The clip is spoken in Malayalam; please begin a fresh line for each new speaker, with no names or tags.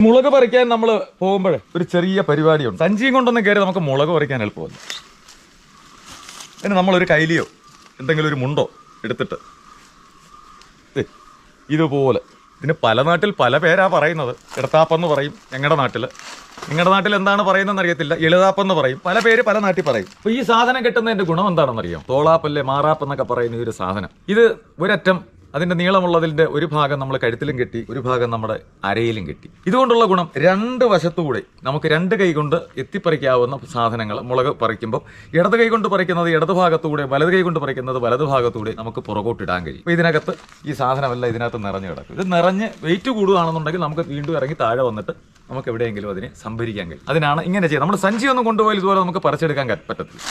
മുളക് പറിക്കാൻ നമ്മൾ പോകുമ്പോഴേ ഒരു ചെറിയ പരിപാടിയുണ്ട്. സഞ്ചിയും കൊണ്ടൊന്നും കയറി നമുക്ക് മുളക് പറിക്കാൻ എളുപ്പമല്ല. അതിന് നമ്മളൊരു കൈലിയോ എന്തെങ്കിലും ഒരു മുണ്ടോ എടുത്തിട്ട് ഇതുപോലെ, ഇതിന് പല നാട്ടിൽ പല പേരാ പറയുന്നത്. ഇടത്താപ്പെന്ന് പറയും നിങ്ങളുടെ നാട്ടിൽ എന്താണ് പറയുന്നതെന്ന് അറിയത്തില്ല. എളുതാപ്പെന്ന് പറയും, പല പേര് പല നാട്ടിൽ പറയും. അപ്പൊ ഈ സാധനം കിട്ടുന്നതിന്റെ ഗുണം എന്താണെന്നറിയാം? തോളാപ്പല്ലേ മാറാപ്പെന്നൊക്കെ പറയുന്ന ഈ ഒരു സാധനം, ഇത് ഒരറ്റം അതിന്റെ നീളമുള്ളതിന്റെ ഒരു ഭാഗം നമ്മൾ കഴുത്തിലും കെട്ടി, ഒരു ഭാഗം നമ്മുടെ അരയിലും കെട്ടി. ഇതുകൊണ്ടുള്ള ഗുണം രണ്ട് വശത്തുകൂടെ നമുക്ക് രണ്ട് കൈ കൊണ്ട് എത്തിപ്പറിക്കാവുന്ന സാധനങ്ങൾ മുളക് പറിക്കുമ്പോൾ ഇടത് കൈ കൊണ്ട് പറിക്കുന്നത് ഇടത് ഭാഗത്തൂടെ, വലത് കൈ കൊണ്ട് പറിക്കുന്നത് വലത് ഭാഗത്തൂടെ നമുക്ക് പുറകോട്ടിടാൻ കഴിയും. അപ്പോൾ ഇതിനകത്ത് ഈ സാധനമല്ല ഇതിനകത്ത് നിറഞ്ഞു കിടക്കും. ഇത് നിറഞ്ഞ് വെയിറ്റ് കൂടുകയാണെന്നുണ്ടെങ്കിൽ നമുക്ക് വീണ്ടും ഇറങ്ങി താഴെ വന്നിട്ട് നമുക്ക് എവിടെയെങ്കിലും അതിനെ സംഭരിക്കാൻ കഴിയും. അതിനാണ് ഇങ്ങനെ ചെയ്യുന്നത്. നമ്മൾ സഞ്ചിയൊന്നും കൊണ്ടുപോയാൽ ഇതുപോലെ നമുക്ക് പറിച്ചെടുക്കാൻ പറ്റത്തില്ല.